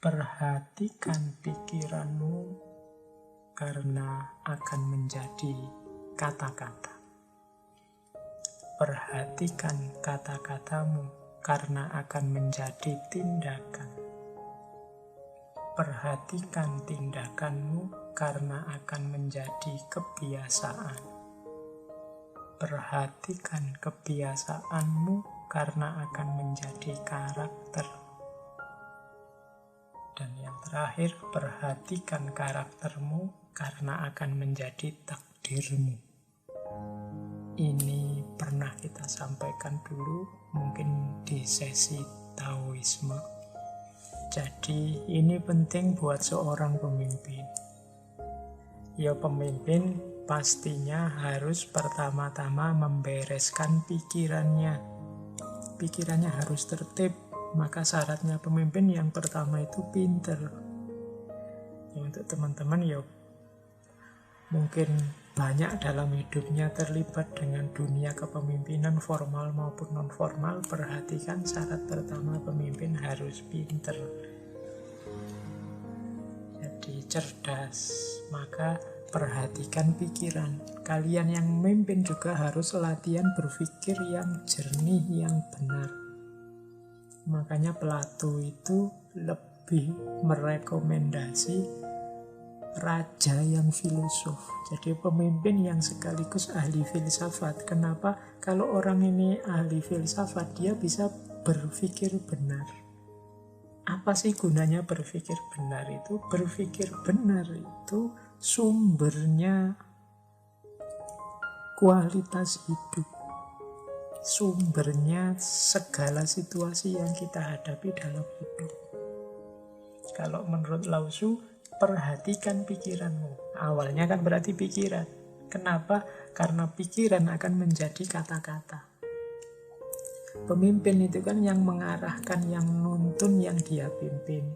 Perhatikan pikiranmu karena akan menjadi kata-kata. Perhatikan kata-katamu karena akan menjadi tindakan. Perhatikan tindakanmu karena akan menjadi kebiasaan. Perhatikan kebiasaanmu karena akan menjadi karakter. Dan yang terakhir, perhatikan karaktermu karena akan menjadi takdirmu. Ini pernah kita sampaikan dulu, mungkin di sesi Taoisme. Jadi ini penting buat seorang pemimpin. Ya, pemimpin pastinya harus pertama-tama membereskan pikirannya. Pikirannya harus tertib. Maka syaratnya pemimpin yang pertama itu pinter. Ya, untuk teman-teman ya mungkin banyak dalam hidupnya terlibat dengan dunia kepemimpinan formal maupun non-formal. Perhatikan syarat pertama pemimpin harus pinter. Jadi cerdas. Maka perhatikan pikiran. Kalian yang memimpin juga harus latihan berpikir yang jernih, yang benar. Makanya Plato itu lebih merekomendasi raja yang filosof. Jadi pemimpin yang sekaligus ahli filsafat. Kenapa? Kalau orang ini ahli filsafat, dia bisa berpikir benar. Apa sih gunanya berpikir benar itu? Berpikir benar itu sumbernya kualitas hidup. Sumbernya segala situasi yang kita hadapi dalam hidup. Kalau menurut Lao Tzu, perhatikan pikiranmu. Awalnya kan berarti pikiran. Kenapa? Karena pikiran akan menjadi kata-kata. Pemimpin itu kan yang mengarahkan, yang nuntun, yang dia pimpin.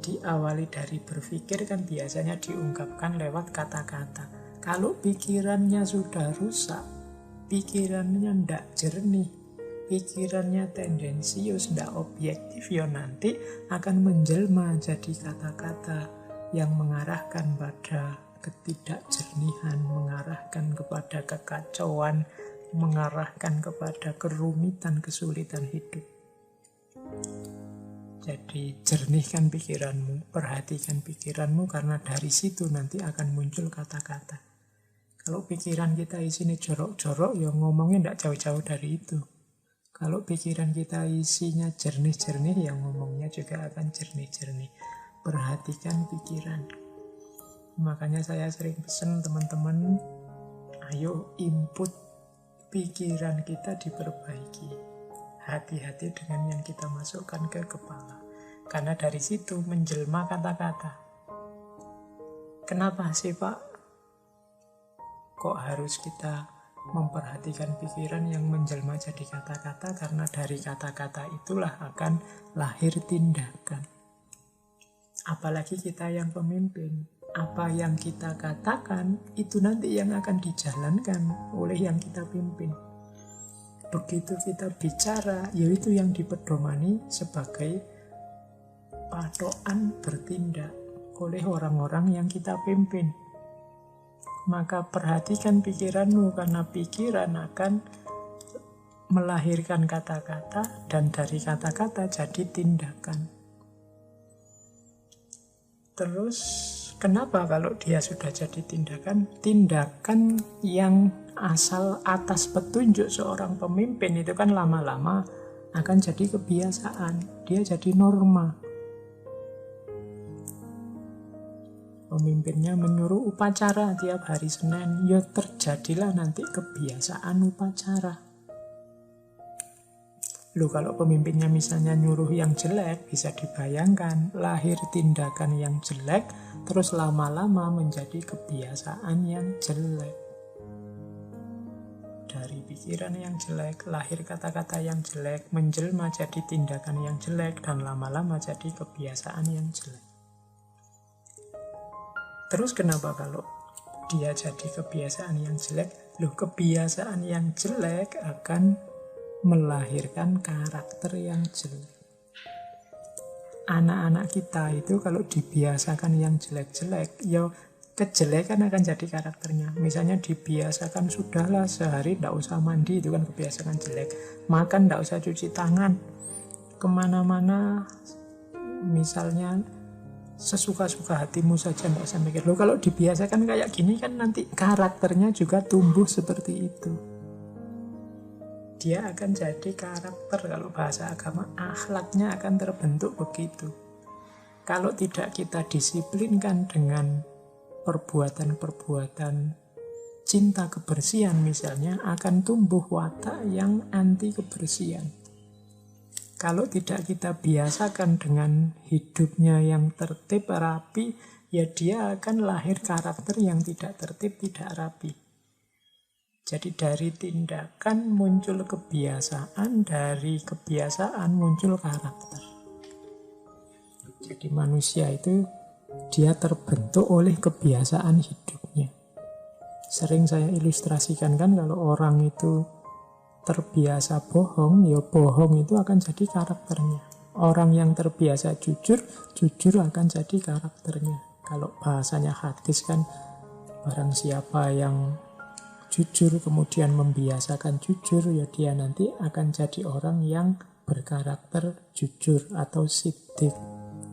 Diawali dari berpikir kan biasanya diungkapkan lewat kata-kata. Kalau pikirannya sudah rusak, pikirannya tidak jernih, pikirannya tendensius, tidak objektif, ya nanti akan menjelma jadi kata-kata yang mengarahkan pada ketidakjernihan, mengarahkan kepada kekacauan, mengarahkan kepada kerumitan, kesulitan hidup. Jadi jernihkan pikiranmu, perhatikan pikiranmu, karena dari situ nanti akan muncul kata-kata. Kalau pikiran kita isinya jorok-jorok, ya ngomongnya tidak jauh-jauh dari itu. Kalau pikiran kita isinya jernih-jernih, ya ngomongnya juga akan jernih-jernih. Perhatikan pikiran. Makanya saya sering pesan teman-teman, ayo input pikiran kita diperbaiki. Hati-hati dengan yang kita masukkan ke kepala. Karena dari situ menjelma kata-kata. Kenapa sih Pak? Kok harus kita memperhatikan pikiran yang menjelma jadi kata-kata? Karena dari kata-kata itulah akan lahir tindakan. Apalagi kita yang pemimpin. Apa yang kita katakan, itu nanti yang akan dijalankan oleh yang kita pimpin. Begitu kita bicara, yaitu yang dipedomani sebagai patokan bertindak oleh orang-orang yang kita pimpin. Maka perhatikan pikiranmu, karena pikiran akan melahirkan kata-kata, dan dari kata-kata jadi tindakan. Terus kenapa kalau dia sudah jadi tindakan? Tindakan yang asal atas petunjuk seorang pemimpin itu kan lama-lama akan jadi kebiasaan, dia jadi norma. Pemimpinnya menyuruh upacara tiap hari Senin, ya terjadilah nanti kebiasaan upacara. Loh, kalau pemimpinnya misalnya nyuruh yang jelek, bisa dibayangkan lahir tindakan yang jelek, terus lama-lama menjadi kebiasaan yang jelek. Dari pikiran yang jelek, lahir kata-kata yang jelek, menjelma jadi tindakan yang jelek, dan lama-lama jadi kebiasaan yang jelek. Terus kenapa kalau dia jadi kebiasaan yang jelek? Loh, kebiasaan yang jelek akan melahirkan karakter yang jelek. anak-anak kita itu kalau dibiasakan yang jelek-jelek, ya kejelekan akan jadi karakternya. Misalnya dibiasakan sudahlah sehari tidak usah mandi, itu kan kebiasaan jelek. Makan tidak usah cuci tangan, kemana-mana misalnya sesuka-suka hatimu saja, tidak usah mikir. Loh, kalau dibiasakan kayak gini kan nanti karakternya juga tumbuh seperti itu. Dia akan jadi karakter, kalau bahasa agama akhlaknya akan terbentuk begitu. Kalau tidak kita disiplinkan dengan perbuatan-perbuatan cinta kebersihan misalnya, akan tumbuh watak yang anti kebersihan. Kalau tidak kita biasakan dengan hidupnya yang tertib, rapi, ya dia akan lahir karakter yang tidak tertib, tidak rapi. Jadi dari tindakan muncul kebiasaan, dari kebiasaan muncul karakter. Jadi manusia itu dia terbentuk oleh kebiasaan hidupnya. Sering saya ilustrasikan kan, kalau orang itu terbiasa bohong, ya bohong itu akan jadi karakternya. Orang yang terbiasa jujur, jujur akan jadi karakternya. Kalau bahasanya hadis kan, barang siapa yang jujur kemudian membiasakan jujur, ya dia nanti akan jadi orang yang berkarakter jujur atau siddiq.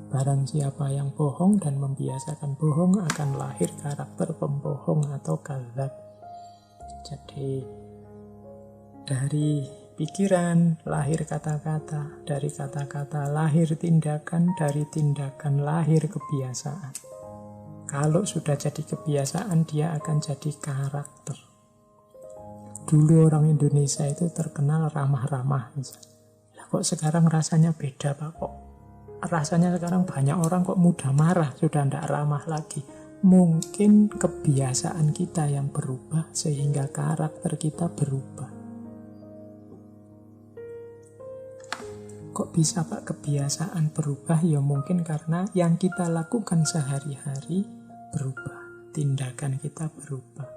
Barang siapa yang bohong dan membiasakan bohong akan lahir karakter pembohong atau kadzab. Jadi dari pikiran lahir kata-kata, dari kata-kata lahir tindakan, dari tindakan lahir kebiasaan. Kalau sudah jadi kebiasaan, dia akan jadi karakter. Dulu orang Indonesia itu terkenal ramah-ramah misalnya. Lah kok sekarang rasanya beda Pak? Kok rasanya sekarang banyak orang kok mudah marah, sudah tidak ramah lagi. Mungkin kebiasaan kita yang berubah sehingga karakter kita berubah. Kok bisa Pak kebiasaan berubah? Ya mungkin karena yang kita lakukan sehari-hari berubah, tindakan kita berubah.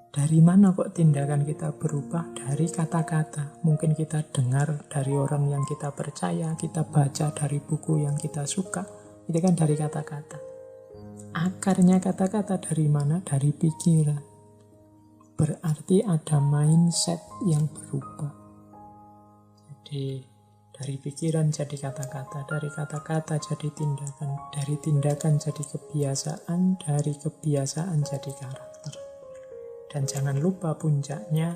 Dari mana kok tindakan kita berubah? Dari kata-kata. Mungkin kita dengar dari orang yang kita percaya, kita baca dari buku yang kita suka. Itu kan dari kata-kata. Akarnya kata-kata dari mana? Dari pikiran. Berarti ada mindset yang berubah. Jadi dari pikiran jadi kata-kata, dari kata-kata jadi tindakan, dari tindakan jadi kebiasaan, dari kebiasaan jadi karakter. Dan jangan lupa puncaknya,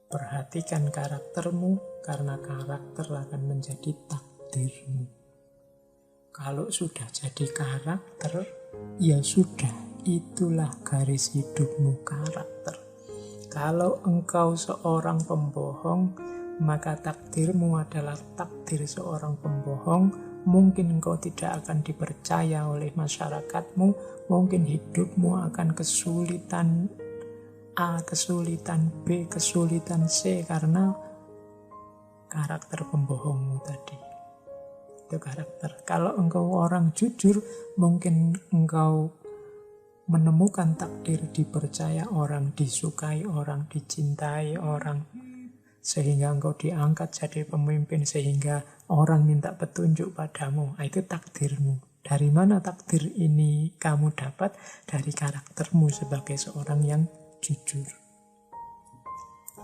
perhatikan karaktermu, karena karakter akan menjadi takdirmu. Kalau sudah jadi karakter, ya sudah, itulah garis hidupmu, karakter. Kalau engkau seorang pembohong, maka takdirmu adalah takdir seorang pembohong. Mungkin engkau tidak akan dipercaya oleh masyarakatmu, mungkin hidupmu akan kesulitan A, kesulitan B, kesulitan C, karena karakter pembohongmu tadi. Itu karakter. Kalau engkau orang jujur, mungkin engkau menemukan takdir dipercaya orang, disukai orang, dicintai orang, sehingga engkau diangkat jadi pemimpin, sehingga orang minta petunjuk padamu. Itu takdirmu. Dari mana takdir ini kamu dapat? Dari karaktermu sebagai seorang yang jujur.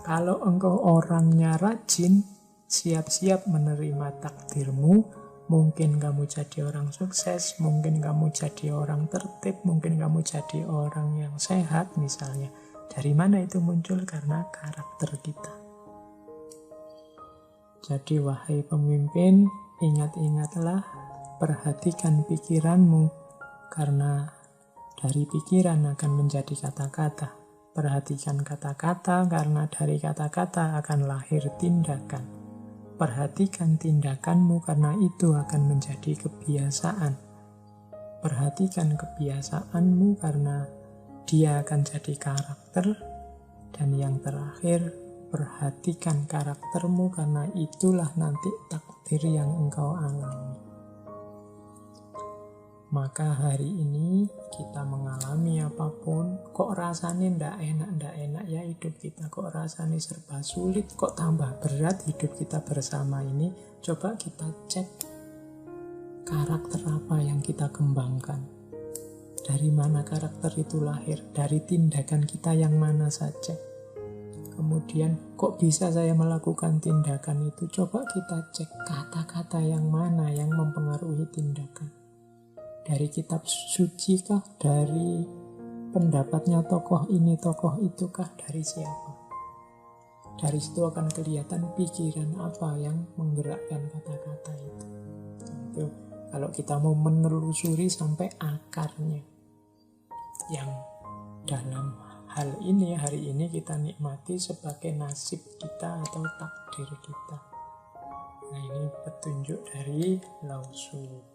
Kalau engkau orangnya rajin, siap-siap menerima takdirmu. Mungkin kamu jadi orang sukses, mungkin kamu jadi orang tertib, mungkin kamu jadi orang yang sehat misalnya. Dari mana itu muncul? Karena karakter kita. Jadi wahai pemimpin, ingat-ingatlah, perhatikan pikiranmu, karena dari pikiran akan menjadi kata-kata. Perhatikan kata-kata, karena dari kata-kata akan lahir tindakan. Perhatikan tindakanmu, karena itu akan menjadi kebiasaan. Perhatikan kebiasaanmu, karena dia akan jadi karakter. Dan yang terakhir, perhatikan karaktermu, karena itulah nanti takdir yang engkau alami. Maka hari ini kita mengalami apapun, kok rasanya ndak enak ya hidup kita, kok rasanya serba sulit, kok tambah berat hidup kita bersama ini. Coba kita cek karakter apa yang kita kembangkan. Dari mana karakter itu lahir? Dari tindakan kita yang mana saja. Kemudian, kok bisa saya melakukan tindakan itu? Coba kita cek kata-kata yang mana yang mempengaruhi tindakan. Dari kitab suci kah? Dari pendapatnya tokoh ini, tokoh itu kah? Dari siapa? Dari situ akan kelihatan pikiran apa yang menggerakkan kata-kata itu. Itu kalau kita mau menelusuri sampai akarnya. Yang dalam hal ini, hari ini kita nikmati sebagai nasib kita atau takdir kita. Nah, ini petunjuk dari Lao Tzu.